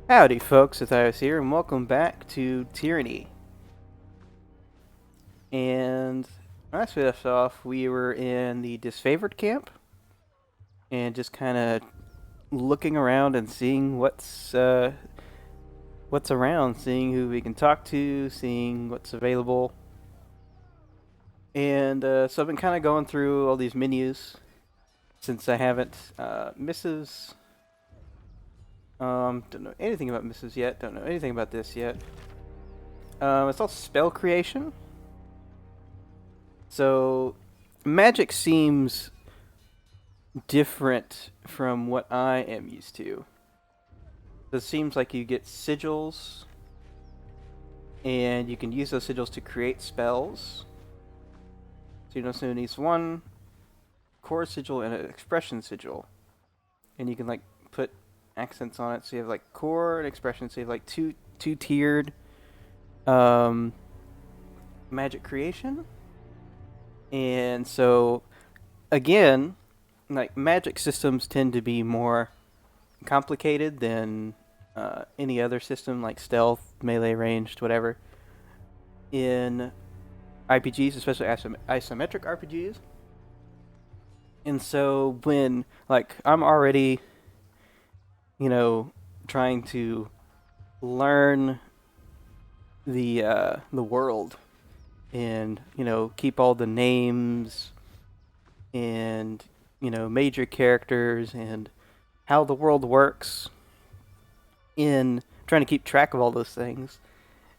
Howdy folks, Zethios here, and welcome back to Tyranny. And last we left off, we were in the disfavored camp, and just kind of looking around and seeing what's around, seeing who we can talk to, seeing what's available. And so I've been kind of going through all these menus since I haven't Mrs. Don't know anything about Mrs. yet. Don't know anything about this yet. It's all spell creation. So, magic seems different from what I am used to. It seems like you get sigils, and you can use those sigils to create spells. So you know, so it needs one core sigil and an expression sigil, and you can like put accents on it. So you have like core and expression. So you have like two tiered um, magic creation, and so again, like magic systems tend to be more complicated than any other system, like stealth, melee, ranged, whatever. In RPGs, especially isometric RPGs, and so when like I'm already, you know, trying to learn the world and keep all the names and major characters and how the world works in trying to keep track of all those things.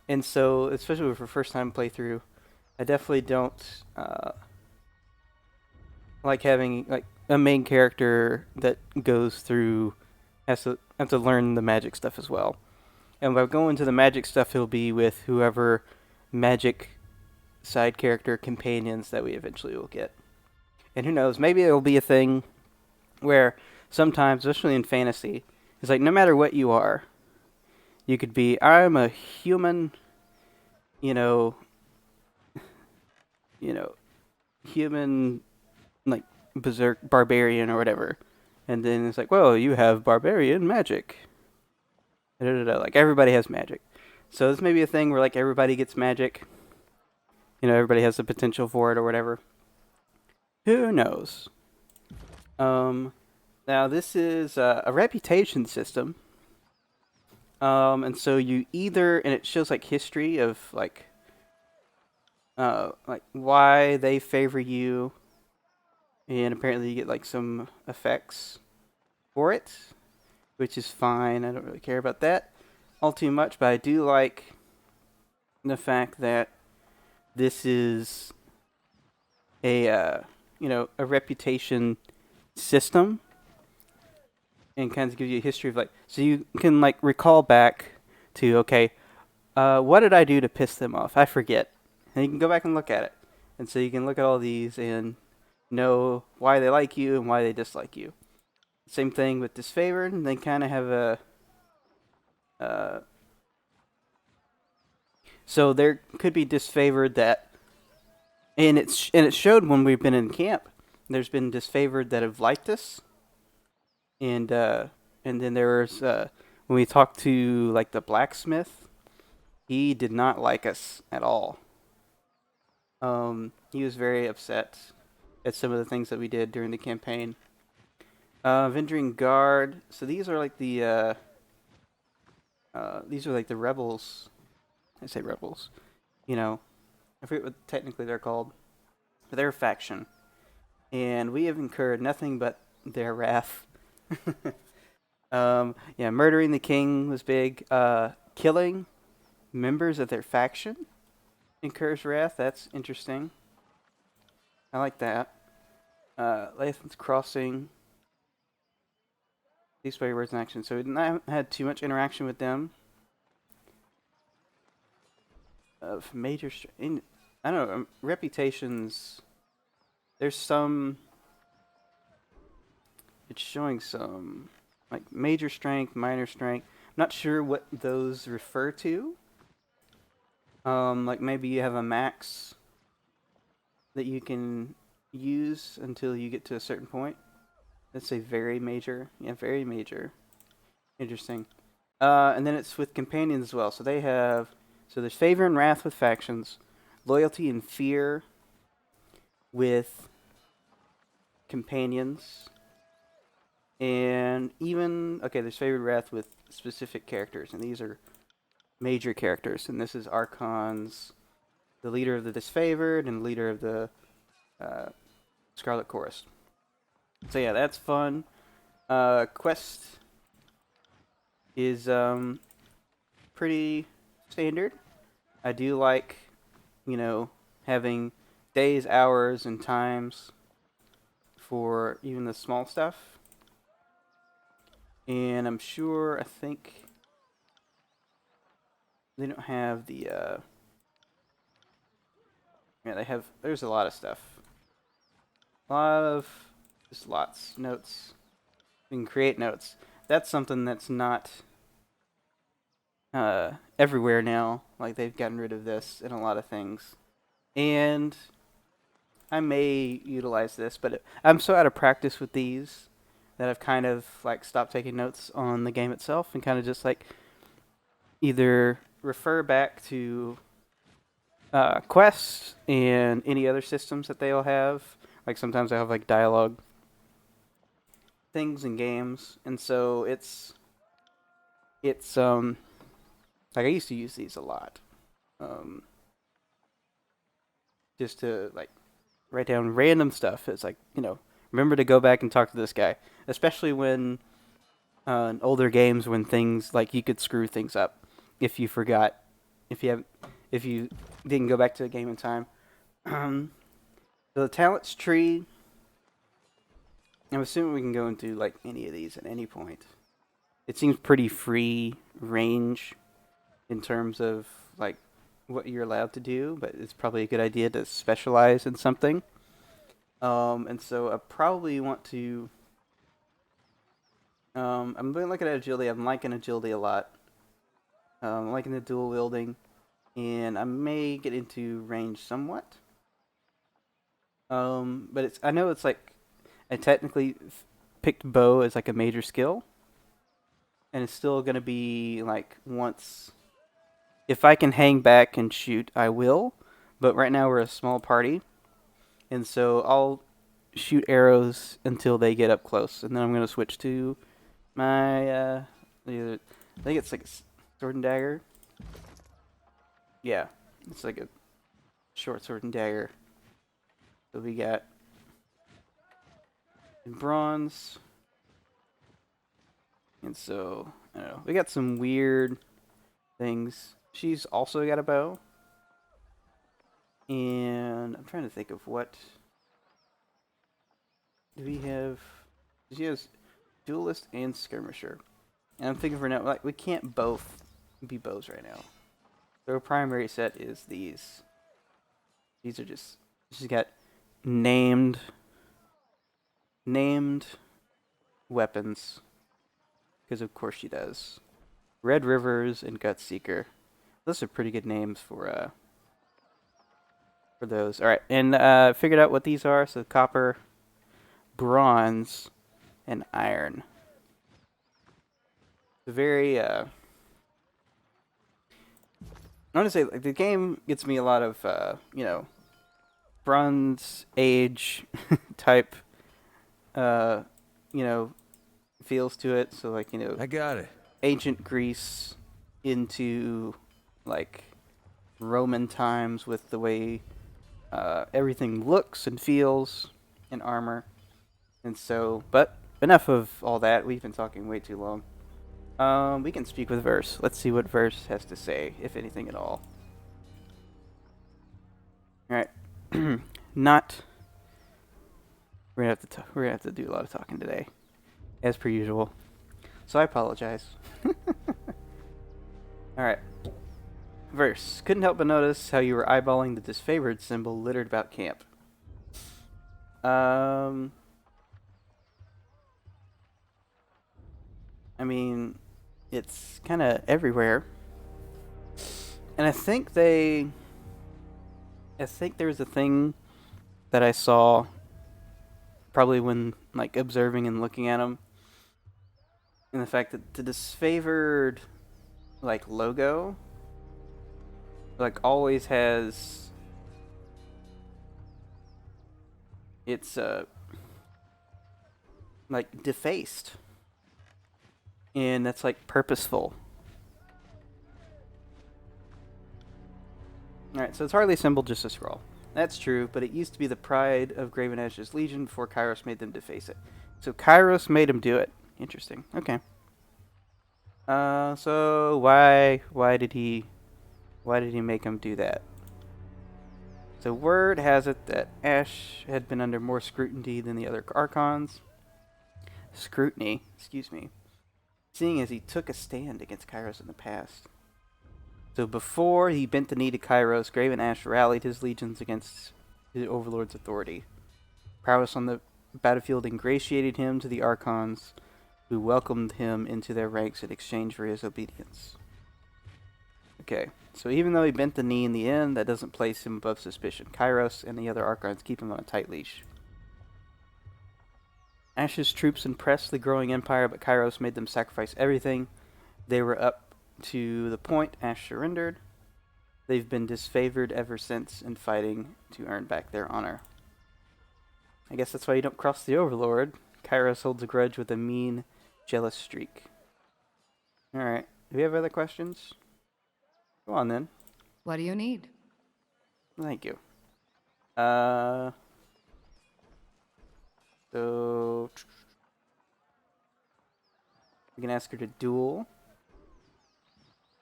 And so, especially for first time playthrough, I definitely don't like having like a main character that goes through has to have to learn the magic stuff as well. And by going to the magic stuff, he'll be with whoever magic side character companions that we eventually will get. And who knows, maybe it'll be a thing where sometimes, especially in fantasy, it's like no matter what you are, you could be I'm a human, you know, you know, human like berserk barbarian or whatever. And then it's like, well, you have barbarian magic. Da, da, da. Like everybody has magic. So this may be a thing where like everybody gets magic. Everybody has the potential for it or whatever. Who knows? Um, Now this is a reputation system. And so you either and it shows like history of like why they favor you, and apparently you get like some effects for it, which is fine. I don't really care about that all too much, but I do like the fact that this is a reputation system, and kind of gives you a history of like so you can like recall back to okay, what did I do to piss them off? I forget, and you can go back and look at it, and so you can look at all these and know why they like you and why they dislike you. Same thing with disfavored, and they kind of have a uh, so there could be disfavored that, and it showed when we've been in camp. There's been disfavored that have liked us, and then there was when we talked to like the blacksmith, he did not like us at all. He was very upset at some of the things that we did during the campaign. Venturing guard. So these are like the rebels. I say rebels. You know, I forget what technically they're called, but they're a faction, and we have incurred nothing but their wrath. Yeah, murdering the king was big. Killing members of their faction incurs wrath. That's interesting. I like that. Lathan's crossing. These play words in action. So we didn't had too much interaction with them. Of major, I don't know, reputations. There's some. It's showing some like major strength, minor strength. I'm not sure what those refer to. Like maybe you have a max that you can use until you get to a certain point. Let's say very major. Yeah, very major. Interesting. And then it's with companions as well. So they have, so there's favor and wrath with factions, loyalty and fear with companions, and even, okay, there's favor and wrath with specific characters, and these are major characters. And this is Archon's, the leader of the disfavored and leader of the Scarlet Chorus. So yeah, that's fun. Quest is pretty standard. I do like, having days, hours, and times for even the small stuff. And I'm sure, I think they don't have the, yeah, they have, there's a lot of stuff. A lot of, just lots, notes. You can create notes. That's something that's not everywhere now. Like, they've gotten rid of this in a lot of things. And I may utilize this, but I'm so out of practice with these that I've kind of like stopped taking notes on the game itself and kind of just like either refer back to quests and any other systems that they'll have. Like sometimes I have like dialogue things in games, and so it's like I used to use these a lot, just to like write down random stuff. It's like, remember to go back and talk to this guy, especially when in older games when things like you could screw things up if you forgot, if you didn't go back to a game in time. The talents tree. I'm assuming we can go into like any of these at any point. It seems pretty free range in terms of like what you're allowed to do, but it's probably a good idea to specialize in something. And so I probably want to. I'm really looking at agility. I'm liking agility a lot. I'm liking the dual wielding, and I may get into range somewhat. But I know it's like I technically picked bow as like a major skill, and it's still gonna be like once. If I can hang back and shoot, I will. But right now we're a small party, and so I'll shoot arrows until they get up close, and then I'm gonna switch to my I think it's like a sword and dagger. Yeah, it's like a short sword and dagger. So we got bronze, and so I don't know. We got some weird things. She's also got a bow, and I'm trying to think of what do we have. She has duelist and skirmisher, and I'm thinking for now, like we can't both be bows right now. So our primary set is these. These are just, she's got named weapons, because of course she does. Red Rivers and Gutseeker. Those are pretty good names for those. All right, and figured out what these are. So copper, bronze, and iron. Very I want to say like the game gets me a lot of Bronze Age type uh feels to it. So like I got it. ancient Greece into like Roman times with the way everything looks and feels in armor. And so, but enough of all that. We've been talking way too long. We can speak with Verse. Let's see what Verse has to say, if anything at all. All right. Not. We're gonna have to do a lot of talking today, as per usual. So I apologize. All right. Verse. Couldn't help but notice how you were eyeballing the disfavored symbol littered about camp. I mean, it's kind of everywhere. And I think there was a thing that I saw probably when like observing and looking at them, and the fact that the disfavored like logo, like always has it's like defaced, and that's like purposeful. Alright, so it's hardly a symbol, just a scroll. That's true, but it used to be the pride of Graven Ash's Legion before Kairos made them deface it. So Kairos made him do it. Interesting. Okay. So why did he make him do that? So word has it that Ash had been under more scrutiny than the other Archons. Scrutiny, excuse me. Seeing as he took a stand against Kairos in the past. So before he bent the knee to Kairos, Graven Ash rallied his legions against the Overlord's authority. Prowess on the battlefield ingratiated him to the Archons, who welcomed him into their ranks in exchange for his obedience. Okay, so even though he bent the knee in the end, that doesn't place him above suspicion. Kairos and the other Archons keep him on a tight leash. Ash's troops impressed the growing empire, but Kairos made them sacrifice everything. They were up to the point Ash surrendered. They've been disfavored ever since in fighting to earn back their honor. I guess that's why you don't cross the Overlord. Kairos holds a grudge with a mean, jealous streak. Alright, do we have other questions? Go on then. What do you need? Thank you. So we can ask her to duel.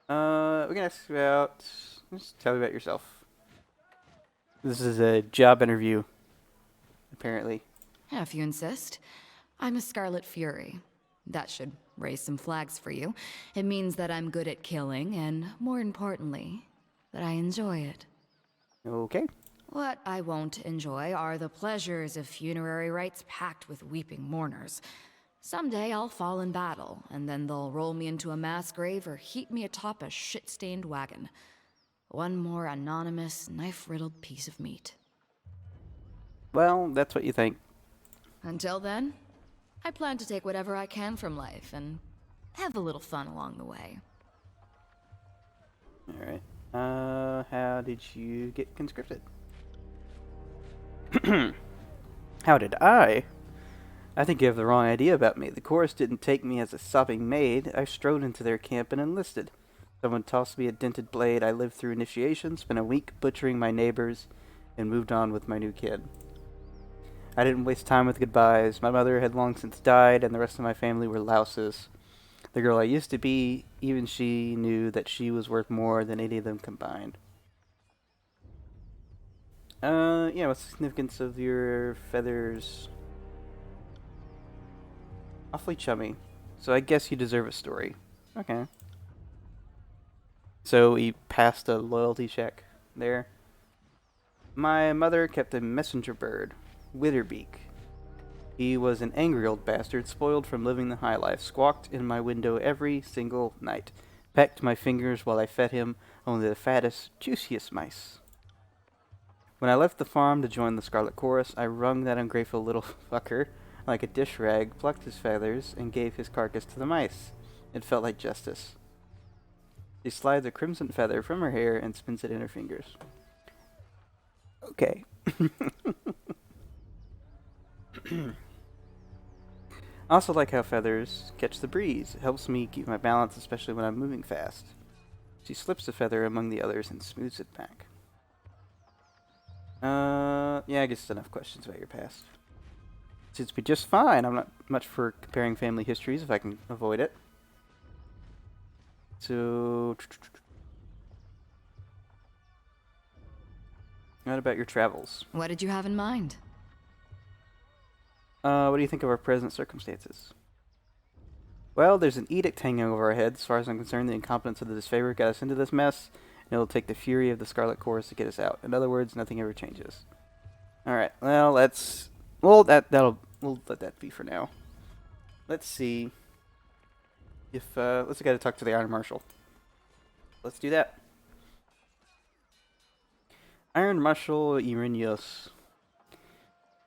We can ask about. Just tell me about yourself. This is a job interview, apparently. If you insist. I'm a Scarlet Fury. That should raise some flags for you. It means that I'm good at killing, and more importantly, that I enjoy it. Okay. What I won't enjoy are the pleasures of funerary rites packed with weeping mourners. Someday I'll fall in battle, and then they'll roll me into a mass grave or heap me atop a shit-stained wagon. One more anonymous, knife-riddled piece of meat. Well, that's what you think. Until then, I plan to take whatever I can from life and have a little fun along the way. Alright. How did you get conscripted? How did I? I think you have the wrong idea about me. The chorus didn't take me as a sopping maid. I strode into their camp and enlisted. Someone tossed me a dented blade. I lived through initiation, spent a week butchering my neighbors, and moved on with my new kid. I didn't waste time with goodbyes. My mother had long since died, and the rest of my family were louses. The girl I used to be, even she knew that she was worth more than any of them combined. Yeah, what's the significance of your feathers? Awfully chummy. So I guess you deserve a story. Okay. So he passed a loyalty check there. My mother kept a messenger bird, Witherbeak. He was an angry old bastard, spoiled from living the high life, squawked in my window every single night, pecked my fingers while I fed him only the fattest, juiciest mice. When I left the farm to join the Scarlet Chorus, I wrung that ungrateful little fucker like a dish rag, plucked his feathers, and gave his carcass to the mice. It felt like justice. She slides a crimson feather from her hair and spins it in her fingers. Okay. I also like how feathers catch the breeze. It helps me keep my balance, especially when I'm moving fast. She slips the feather among the others and smooths it back. Yeah, I guess enough questions about your past. Seems to be just fine. I'm not much for comparing family histories if I can avoid it. So, what about your travels? What did you have in mind? What do you think of our present circumstances? Well, there's an edict hanging over our heads. As far as I'm concerned, the incompetence of the disfavor got us into this mess, and it'll take the fury of the Scarlet Chorus to get us out. In other words, nothing ever changes. Alright, well, we'll let that be for now. Let's see if, let's go to talk to the Iron Marshal. Let's do that. Iron Marshal Zethios.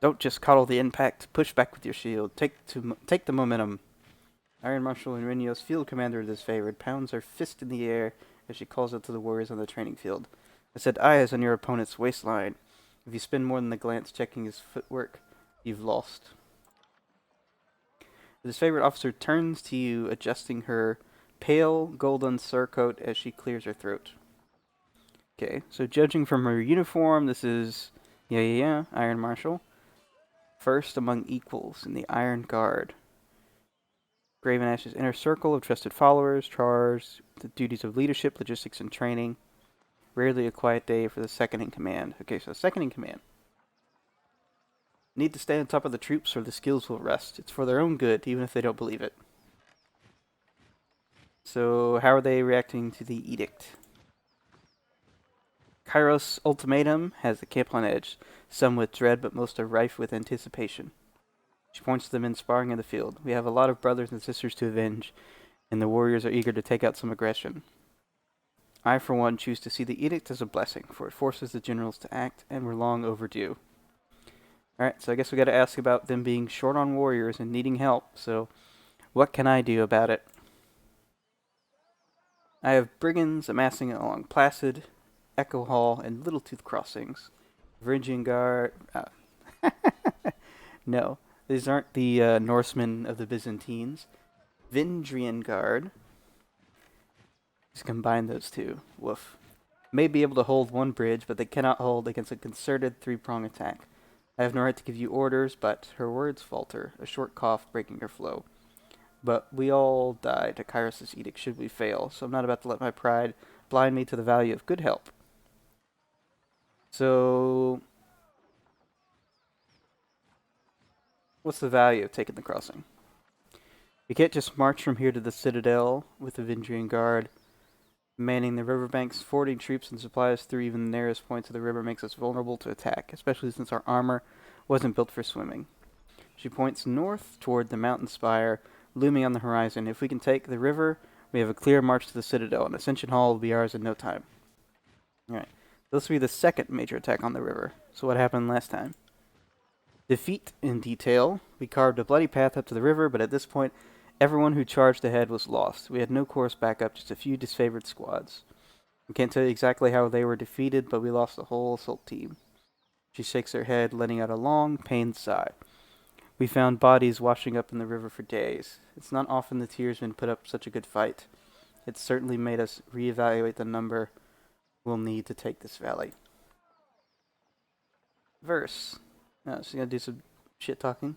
Don't just coddle the impact. Push back with your shield. Take the momentum. Iron Marshal and Zethios, field commander of this favorite, pounds her fist in the air as she calls out to the warriors on the training field. I set eyes on your opponent's waistline. If you spend more than a glance checking his footwork, you've lost. This favorite officer turns to you, adjusting her pale golden surcoat as she clears her throat. Okay, so judging from her uniform, this is, Iron Marshal. First among equals in the Iron Guard. Graven Ash's inner circle of trusted followers, charged with the duties of leadership, logistics, and training. Rarely a quiet day for the second in command. Okay, so second in command. Need to stay on top of the troops or the skills will rust. It's for their own good, even if they don't believe it. So, how are they reacting to the edict? Kairos' ultimatum has the camp on edge, some with dread, but most are rife with anticipation. She points to the men sparring in the field. We have a lot of brothers and sisters to avenge, and the warriors are eager to take out some aggression. I, for one, choose to see the edict as a blessing, for it forces the generals to act, and we're long overdue. Alright, so I guess we gotta ask about them being short on warriors and needing help, so what can I do about it? I have brigands amassing along Placid, Echo Hall, and Littletooth crossings. Varangian Guard... no, these aren't the Norsemen of the Byzantines. Vendrian Guard. Just combine those two. Woof. May be able to hold one bridge, but they cannot hold against a concerted three-prong attack. I have no right to give you orders, but her words falter, a short cough breaking her flow. But we all die to Kairos' edict should we fail, so I'm not about to let my pride blind me to the value of good help. So, what's the value of taking the crossing? We can't just march from here to the Citadel with the Vendrian Guard. Manning the riverbanks, forwarding troops and supplies through even the narrowest points of the river makes us vulnerable to attack, especially since our armor wasn't built for swimming. She points north toward the mountain spire looming on the horizon. If we can take the river, we have a clear march to the Citadel, and Ascension Hall will be ours in no time. Alright, this will be the second major attack on the river. So what happened last time? Defeat in detail. We carved a bloody path up to the river, but at this point, everyone who charged ahead was lost. We had no course backup, just a few disfavored squads. I can't tell you exactly how they were defeated, but we lost the whole assault team. She shakes her head, letting out a long, pained sigh. We found bodies washing up in the river for days. It's not often the Tearsmen put up such a good fight. It certainly made us reevaluate the number we'll need to take this valley. Verse. Oh, she's gonna do some shit talking.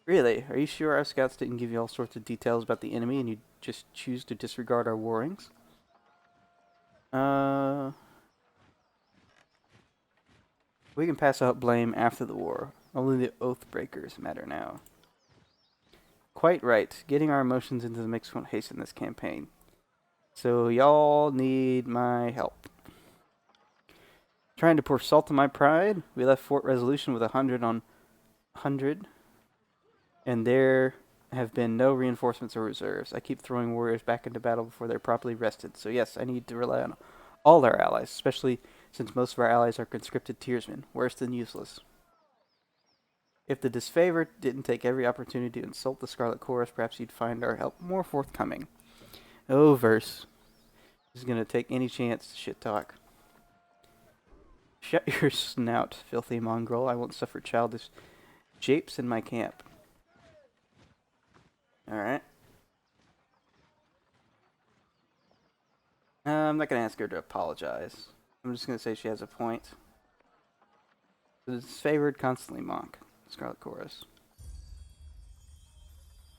Really? Are you sure our scouts didn't give you all sorts of details about the enemy and you just choose to disregard our warnings? We can pass out blame after the war. Only the oath breakers matter now. Quite right. Getting our emotions into the mix won't hasten this campaign. So y'all need my help. Trying to pour salt on my pride, we left Fort Resolution with 100 on 100. And there have been no reinforcements or reserves. I keep throwing warriors back into battle before they're properly rested. So yes, I need to rely on all our allies, especially since most of our allies are conscripted Tearsmen, worse than useless. If the disfavored didn't take every opportunity to insult the Scarlet Chorus, perhaps you'd find our help more forthcoming. Oh, verse. This is going to take any chance to shit talk. Shut your snout, filthy mongrel. I won't suffer childish japes in my camp. Alright. I'm not going to ask her to apologize. I'm just going to say she has a point. The disfavored constantly mock Scarlet Chorus.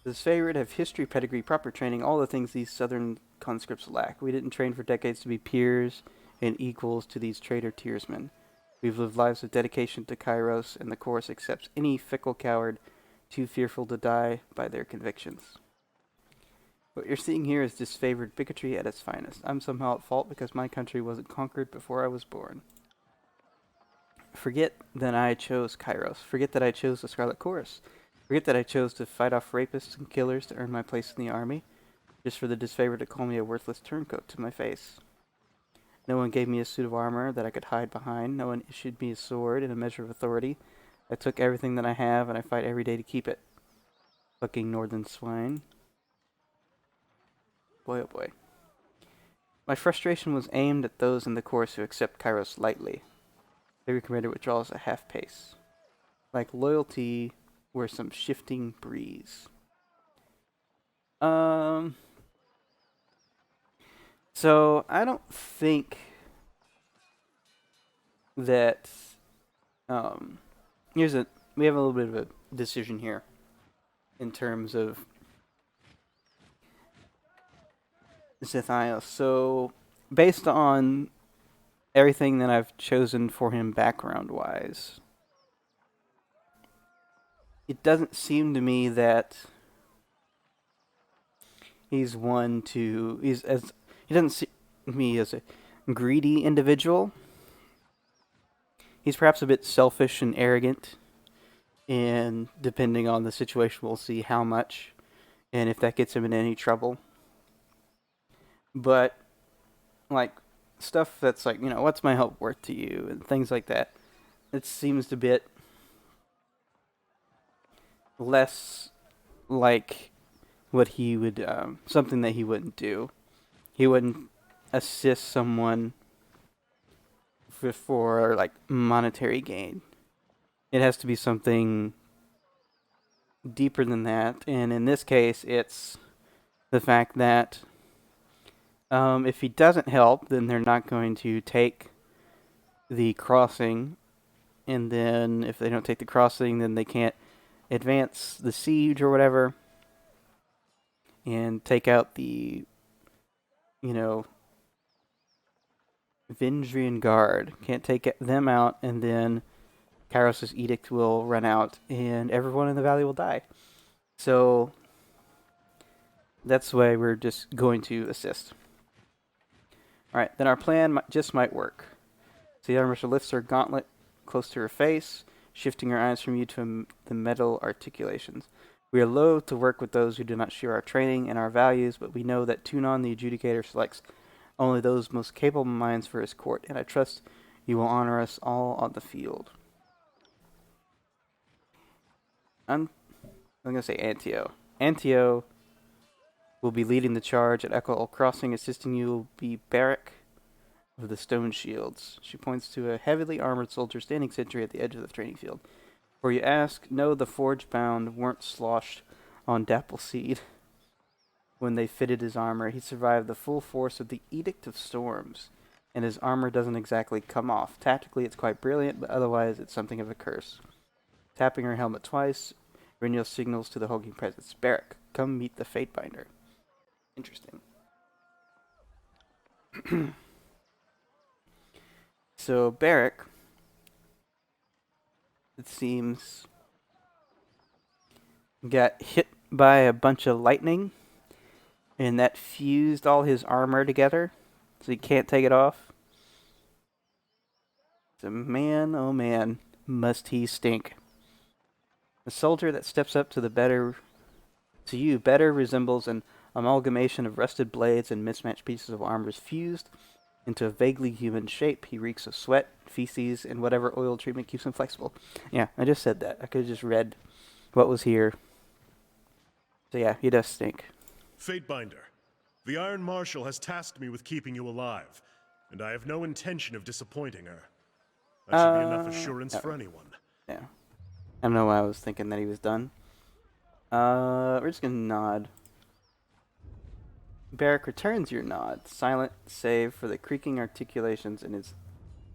The disfavored have history, pedigree, proper training, all the things these southern conscripts lack. We didn't train for decades to be peers and equals to these traitor Tearsmen. We've lived lives of dedication to Kairos, and the Chorus accepts any fickle coward too fearful to die by their convictions. What you're seeing here is disfavored bigotry at its finest. I'm somehow at fault because my country wasn't conquered before I was born. Forget that I chose Kairos. Forget that I chose the Scarlet Chorus. Forget that I chose to fight off rapists and killers to earn my place in the army, just for the disfavored to call me a worthless turncoat to my face. No one gave me a suit of armor that I could hide behind. No one issued me a sword and a measure of authority. I took everything that I have, and I fight every day to keep it. Fucking northern swine. Boy, oh boy. My frustration was aimed at those in the chorus who accept Kairos lightly. They recommended withdrawals at half pace. Like loyalty were some shifting breeze. So I don't think that we have a little bit of a decision here in terms of Zethios. So based on everything that I've chosen for him background-wise, it doesn't seem to me that he doesn't see me as a greedy individual. He's perhaps a bit selfish and arrogant, and depending on the situation, we'll see how much and if that gets him in any trouble. But like stuff that's like, what's my help worth to you and things like that, it seems a bit less like what he would, something that he wouldn't do. He wouldn't assist someone for like monetary gain. It has to be something deeper than that, and in this case, it's the fact that if he doesn't help, then they're not going to take the crossing, and then if they don't take the crossing, then they can't advance the siege or whatever, and take out the, Vindrian Guard. Can't take them out, and then Kairos' edict will run out, and everyone in the valley will die. So that's why we're just going to assist. Alright, then our plan just might work. So the armor lifts her gauntlet close to her face, shifting her eyes from you to the metal articulations. We are loath to work with those who do not share our training and our values, but we know that Tunon the Adjudicator selects only those most capable minds for his court, and I trust you will honor us all on the field. I'm going to say Antio. Antio will be leading the charge at Echo Crossing. Assisting you will be Barrack of the Stone Shields. She points to a heavily armored soldier standing sentry at the edge of the training field. For you ask, no, the Forge-bound weren't sloshed on Dappleseed when they fitted his armor. He survived the full force of the Edict of Storms, and his armor doesn't exactly come off. Tactically, it's quite brilliant, but otherwise, it's something of a curse. Tapping her helmet twice, Renio signals to the hulking presence. Barrack, come meet the Fatebinder. Interesting. So, Barrack, it seems, got hit by a bunch of lightning, and that fused all his armor together, so he can't take it off. So man, oh man, must he stink. The soldier that steps up to you better resembles an amalgamation of rusted blades and mismatched pieces of armor fused into a vaguely human shape. He reeks of sweat, feces, and whatever oil treatment keeps him flexible. Yeah, I just said that. I could have just read what was here. So yeah, he does stink. Fatebinder, the Iron Marshal has tasked me with keeping you alive, and I have no intention of disappointing her. That should be enough assurance for anyone. Yeah. I don't know why I was thinking that he was done. We're just gonna nod. Barrack returns your nod, silent save for the creaking articulations in his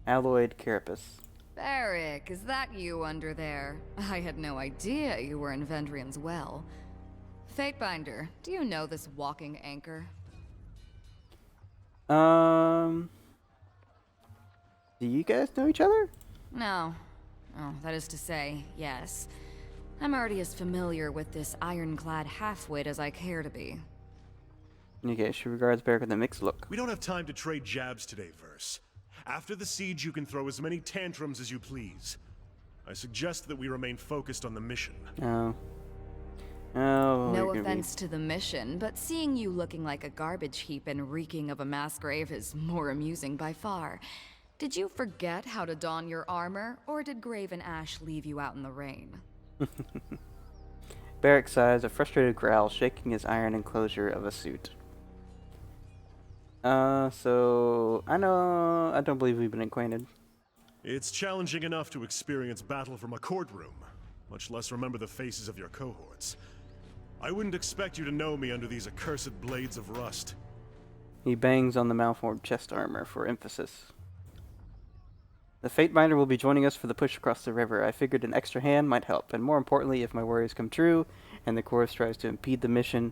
alloyed carapace. Barrack, is that you under there? I had no idea you were in Vendrian's well. Fatebinder, do you know this walking anchor? Do you guys know each other? No. Oh, that is to say, yes. I'm already as familiar with this ironclad halfwit as I care to be. Okay, she regards Barrack with a mixed look. We don't have time to trade jabs today, Verse. After the siege, you can throw as many tantrums as you please. I suggest that we remain focused on the mission. Oh, No offense to the mission, but seeing you looking like a garbage heap and reeking of a mass grave is more amusing by far. Did you forget how to don your armor, or did Graven Ash leave you out in the rain? Barrack sighs, a frustrated growl shaking his iron enclosure of a suit. So I don't believe we've been acquainted. It's challenging enough to experience battle from a courtroom, much less remember the faces of your cohorts. I wouldn't expect you to know me under these accursed blades of rust. He bangs on the malformed chest armor for emphasis. The Fatebinder will be joining us for the push across the river. I figured an extra hand might help, and more importantly, if my worries come true and the chorus tries to impede the mission,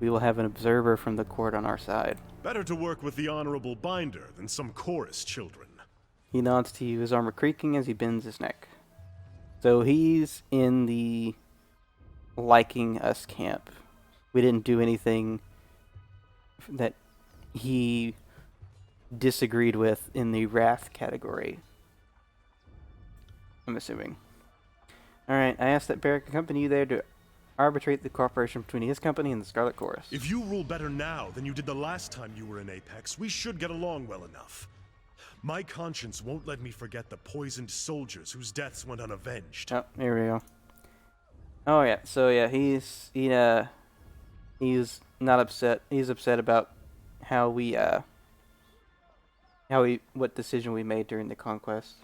we will have an observer from the court on our side. Better to work with the Honorable Binder than some chorus children. He nods to you, his armor creaking as he bends his neck. So he's in the liking us camp. We didn't do anything that he disagreed with in the wrath category, I'm assuming. Alright, I asked that Barrick accompany you there to arbitrate the cooperation between his company and the Scarlet Chorus. If you rule better now than you did the last time you were in Apex, we should get along well enough. My conscience won't let me forget the poisoned soldiers whose deaths went unavenged. Oh, here we go. Oh yeah, so yeah, he's not upset. He's upset about what decision we made during the conquest.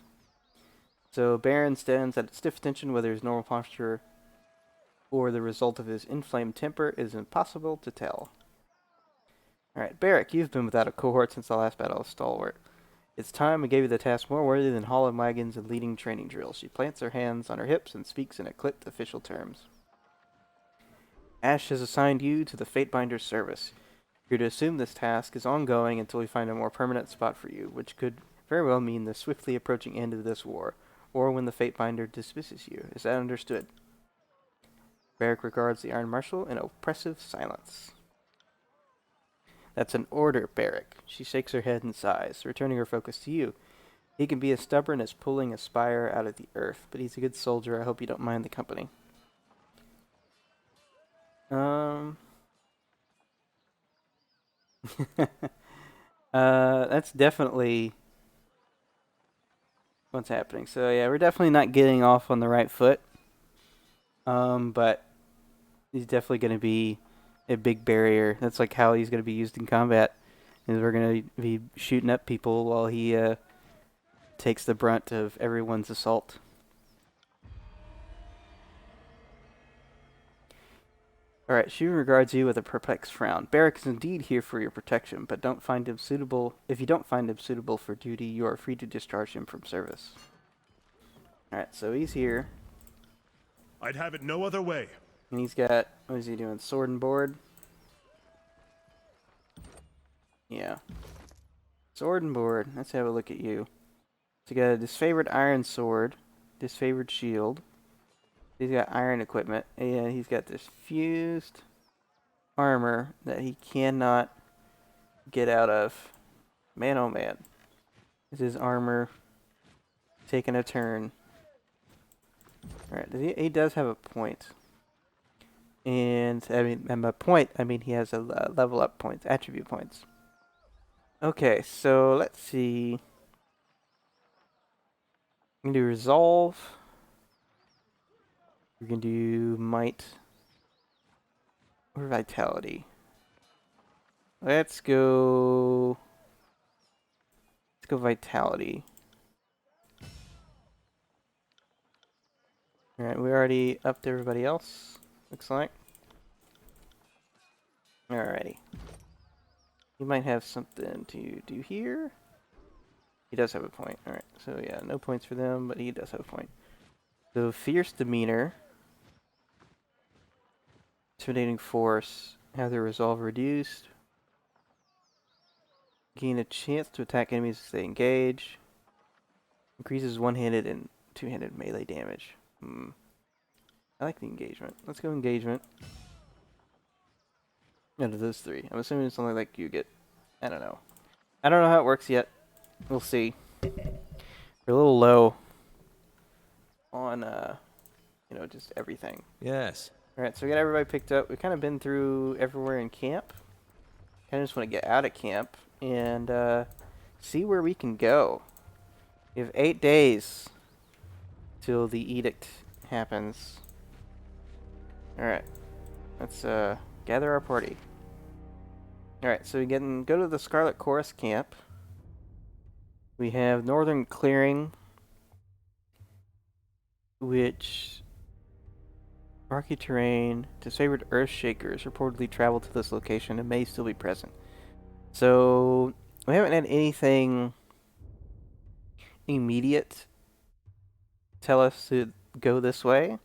So Baron stands at stiff attention, whether his normal posture or the result of his inflamed temper is impossible to tell. Alright, Barrick, you've been without a cohort since the last battle of Stalwart. It's time we gave you the task more worthy than hauling wagons and leading training drills. She plants her hands on her hips and speaks in clipped official terms. Ash has assigned you to the Fatebinder's service. You're to assume this task is ongoing until we find a more permanent spot for you, which could very well mean the swiftly approaching end of this war, or when the Fatebinder dismisses you. Is that understood? Barrick regards the Iron Marshal in oppressive silence. That's an order, Barrick. She shakes her head and sighs, returning her focus to you. He can be as stubborn as pulling a spire out of the earth, but he's a good soldier. I hope you don't mind the company. That's definitely what's happening. So yeah, we're definitely not getting off on the right foot. But he's definitely going to be a big barrier. That's like how he's going to be used in combat. Is we're going to be shooting up people while he takes the brunt of everyone's assault. Alright, she regards you with a perplexed frown. Barrick is indeed here for your protection, but don't find him suitable. If you don't find him suitable for duty, you are free to discharge him from service. Alright, so he's here. I'd have it no other way. And he's got, what is he doing, sword and board? Yeah. Sword and board. Let's have a look at you. So he got a disfavored iron sword, disfavored shield. He's got iron equipment, and he's got this fused armor that he cannot get out of. Man, oh man. Is his armor taking a turn? Alright, he does have a point. And, and by point, I mean he has a level up points, attribute points. Okay, so let's see. We can do resolve. We can do might or vitality. Let's go vitality. Alright, we already upped everybody else, looks like. Alrighty. He might have something to do here. He does have a point. Alright, so yeah, no points for them, but he does have a point. So fierce demeanor. Intimidating force. Have their resolve reduced. Gain a chance to attack enemies as they engage. Increases one-handed and two-handed melee damage. I like the engagement. Let's go engagement. Out of those three. I'm assuming it's only like you get... I don't know. I don't know how it works yet. We'll see. We're a little low on, just everything. Yes. Alright, so we got everybody picked up. We've kind of been through everywhere in camp. Kind of just want to get out of camp and see where we can go. We have 8 days till the edict happens. Alright, let's gather our party. Alright, so we can go to the Scarlet Chorus camp. We have Northern Clearing, which rocky terrain, disfavored earth shakers reportedly travel to this location and may still be present. So we haven't had anything immediate tell us to go this way.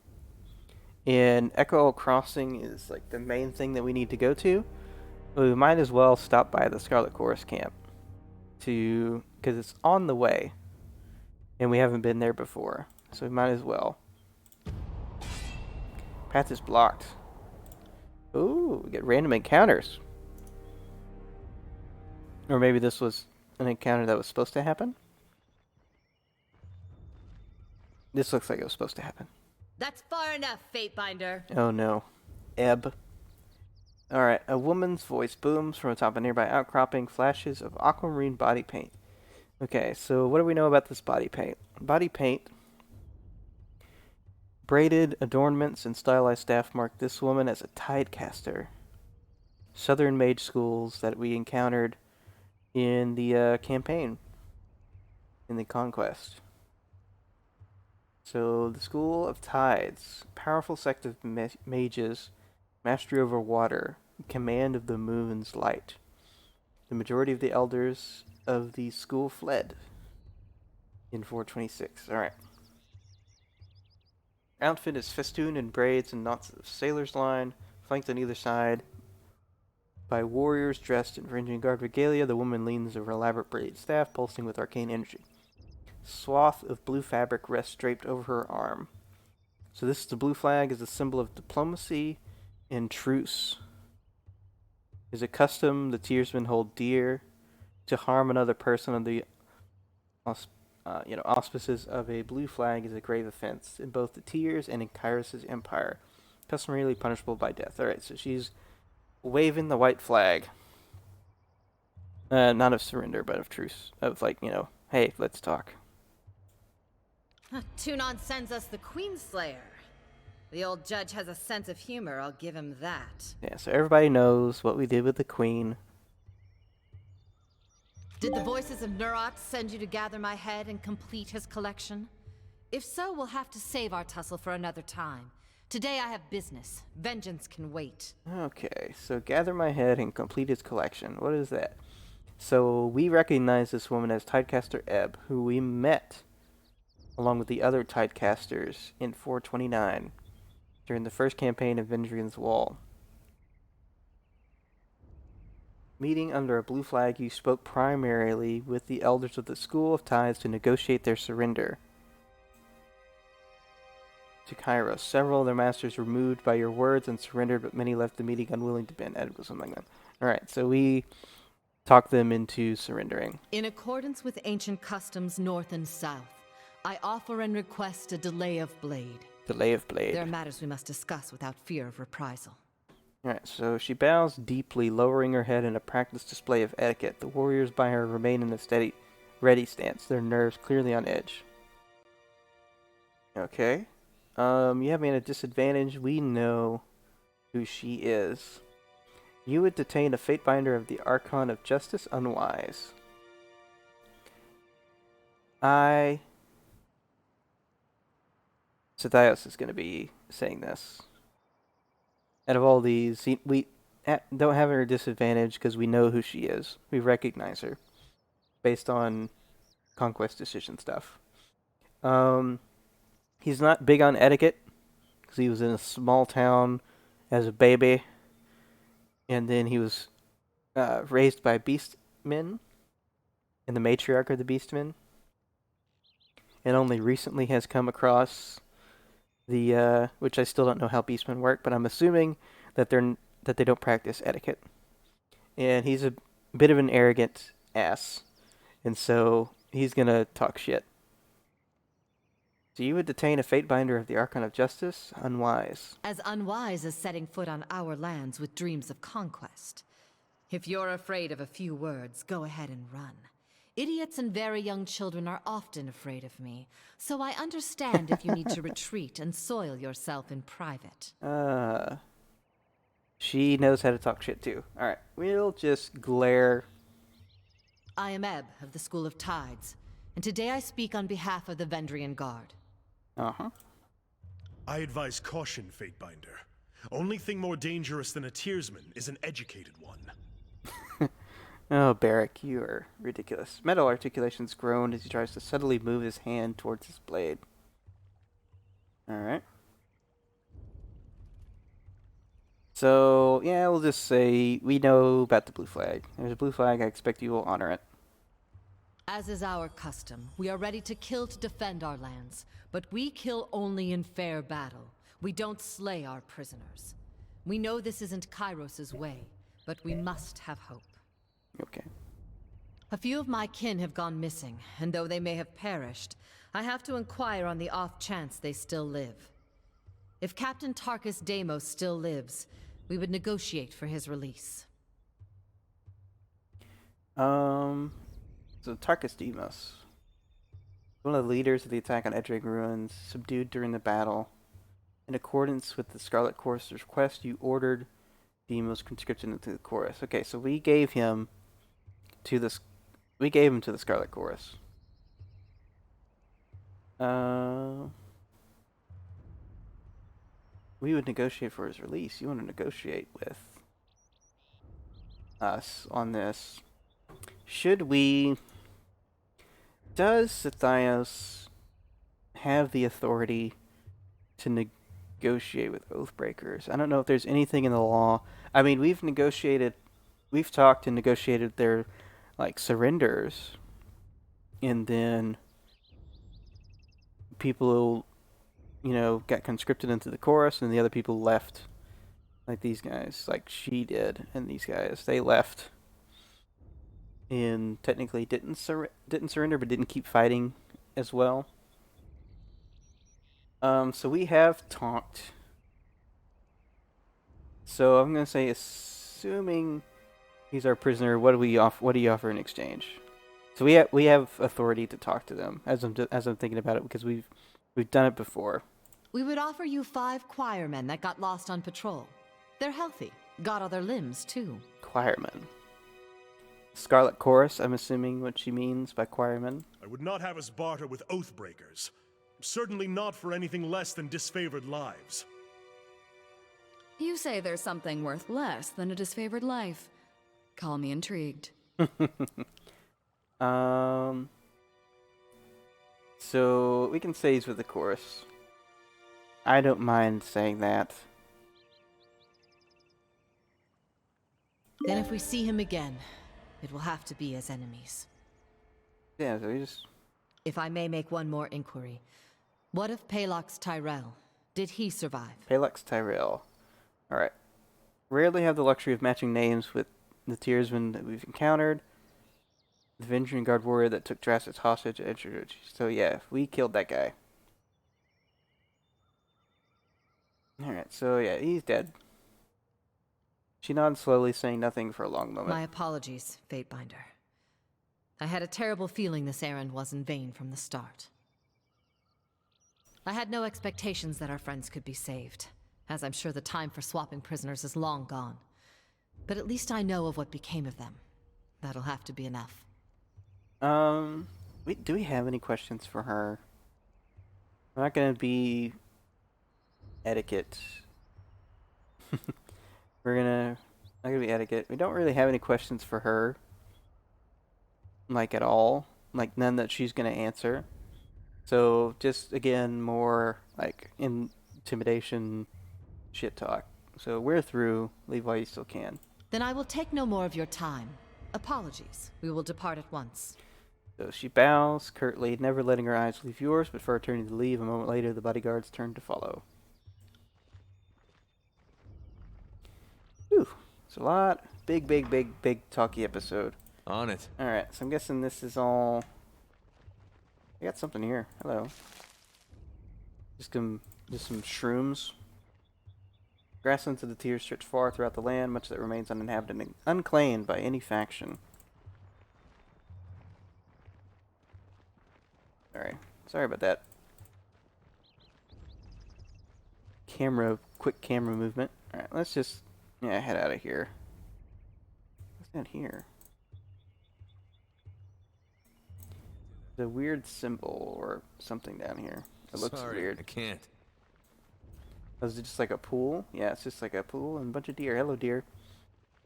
And Echo Crossing is like the main thing that we need to go to. But we might as well stop by the Scarlet Chorus camp because it's on the way. And we haven't been there before. So we might as well. Path is blocked. Ooh, we get random encounters. Or maybe this was an encounter that was supposed to happen. This looks like it was supposed to happen. That's far enough, Fatebinder. Oh no. Ebb. Alright, a woman's voice booms from atop a nearby outcropping, flashes of aquamarine body paint. Okay, so what do we know about this body paint? Body paint. Braided adornments and stylized staff mark this woman as a tidecaster. Southern mage schools that we encountered in the campaign, in the conquest. So, the School of Tides, powerful sect of mages, mastery over water, command of the moon's light. The majority of the elders of the school fled in 426. Alright. Outfit is festooned in braids and knots of sailor's line, flanked on either side by warriors dressed in Varangian guard regalia. The woman leans over elaborate braided staff, pulsing with arcane energy. Swath of blue fabric rests draped over her arm. So this is the blue flag, is a symbol of diplomacy and truce. Is a custom the Tearsmen hold dear. To harm another person on the auspices of a blue flag is a grave offense in both the Tears and in Kyrus' empire, customarily punishable by death. Alright, so she's waving the white flag. Not of surrender, but of truce. Of hey, let's talk. Tunon sends us the Queenslayer. The old judge has a sense of humor, I'll give him that. Yeah, so everybody knows what we did with the Queen. Did the voices of Neurot send you to gather my head and complete his collection? If so, we'll have to save our tussle for another time. Today I have business. Vengeance can wait. Okay, so gather my head and complete his collection. What is that? So we recognize this woman as Tidecaster Ebb, who we met along with the other Tidecasters in 429 during the first campaign of Vendrian's Wall. Meeting under a blue flag, you spoke primarily with the elders of the School of Tides to negotiate their surrender to Kairos. Several of their masters were moved by your words and surrendered, but many left the meeting unwilling to bend. Ed was among them. Alright, so we talked them into surrendering. In accordance with ancient customs north and south, I offer and request a delay of blade. Delay of blade. There are matters we must discuss without fear of reprisal. Alright, so she bows deeply, lowering her head in a practiced display of etiquette. The warriors by her remain in a steady, ready stance, their nerves clearly on edge. Okay. You have me at a disadvantage. We know who she is. You would detain a Fatebinder of the Archon of Justice unwise. Zethios is going to be saying this. Out of all these, we don't have her at a disadvantage because we know who she is. We recognize her based on conquest decision stuff. He's not big on etiquette because he was in a small town as a baby, and then he was raised by beastmen and the matriarch of the beastmen, and only recently has come across the which I still don't know how beastmen work, but I'm assuming that they don't practice etiquette. And he's a bit of an arrogant ass, and so he's gonna talk shit. So you would detain a Fatebinder of the Archon of Justice? Unwise. As unwise as setting foot on our lands with dreams of conquest. If you're afraid of a few words, go ahead and run. Idiots and very young children are often afraid of me, so I understand if you need to retreat and soil yourself in private. She knows how to talk shit too. Alright, we'll just glare. I am Ebb of the School of Tides, and today I speak on behalf of the Vendrian Guard. Uh-huh. I advise caution, Fatebinder. Only thing more dangerous than a tearsman is an educated one. Oh, Barrack, you are ridiculous. Metal articulations groan as he tries to subtly move his hand towards his blade. Alright. So, yeah, we'll just say we know about the blue flag. There's a blue flag, I expect you will honor it. As is our custom, we are ready to kill to defend our lands, but we kill only in fair battle. We don't slay our prisoners. We know this isn't Kairos' way, but we must have hope. Okay. A few of my kin have gone missing, and though they may have perished, I have to inquire on the off chance they still live. If Captain Tarkus Deimos still lives, we would negotiate for his release. So Tarkus Deimos, one of the leaders of the attack on Edrig Ruins, subdued during the battle. In accordance with the Scarlet Chorus' request, you ordered Deimos conscripted into the chorus. Okay, so we gave him to the Scarlet Chorus. We would negotiate for his release. You want to negotiate with us on this. Should we... Does Zethios have the authority to negotiate with Oathbreakers? I don't know if there's anything in the law. I mean, we've talked and negotiated their, like, surrenders. And then people, got conscripted into the chorus, and the other people left. Like these guys, like she did, and these guys, they left. And technically didn't surrender, but didn't keep fighting as well. So we have talked. So I'm gonna say, assuming he's our prisoner, what do you offer in exchange? So we have authority to talk to them as I'm thinking about it, because we've done it before. We would offer you 5 choirmen that got lost on patrol. They're healthy, got other limbs too. Choirmen. Scarlet Chorus, I'm assuming what she means by choirmen. I would not have us barter with Oathbreakers. Certainly not for anything less than disfavored lives. You say there's something worth less than a disfavored life. Call me intrigued. So we can say he's with the chorus. I don't mind saying that. Then if we see him again, it will have to be as enemies. Yeah, so we just... If I may make one more inquiry. What of Palox Tyrell? Did he survive? Palox Tyrell. Alright. Rarely have the luxury of matching names with the Tearsmen that we've encountered. The Vendrian Guard warrior that took Drastics hostage at Edgeridge. So yeah, we killed that guy. Alright, so yeah, he's dead. She nods slowly, saying nothing for a long moment. My apologies, Fatebinder. I had a terrible feeling this errand was in vain from the start. I had no expectations that our friends could be saved, as I'm sure the time for swapping prisoners is long gone. But at least I know of what became of them. That'll have to be enough. Do we have any questions for her? We're not gonna be etiquette. Not gonna be etiquette. We don't really have any questions for her. Like, at all. Like, none that she's gonna answer. So, just, again, more, like, intimidation shit talk. So, we're through. Leave while you still can. Then I will take no more of your time. Apologies. We will depart at once. So, she bows curtly, never letting her eyes leave yours, but for her turning to leave, a moment later, the bodyguards turn to follow. Whew. It's a lot. Big talky episode. On it. Alright, so I'm guessing this is all... I got something here. Hello. Just some shrooms. Grasslands of the Tears stretch far throughout the land, much that remains uninhabited and unclaimed by any faction. Sorry about that. Quick camera movement. Alright, let's Yeah, head out of here. What's that here? The weird symbol or something down here. It looks Sorry, weird. I can't. Is it just like a pool? Yeah, it's just like a pool and a bunch of deer. Hello, deer.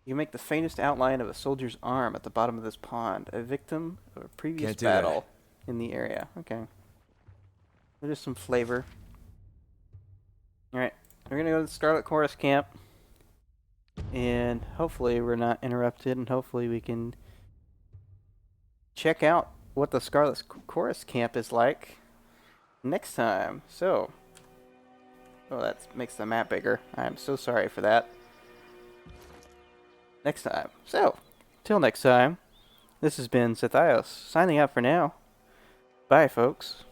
You make the faintest outline of a soldier's arm at the bottom of this pond. A victim of a previous Can't do battle in the area. Okay. There's some flavor. Alright. We're gonna go to the Scarlet Chorus camp. And hopefully we're not interrupted, and hopefully we can check out what the Scarlet Chorus camp is like next time. So, oh, that makes the map bigger. I am so sorry for that. Next time. So, till next time, this has been Zethios, signing out for now. Bye, folks.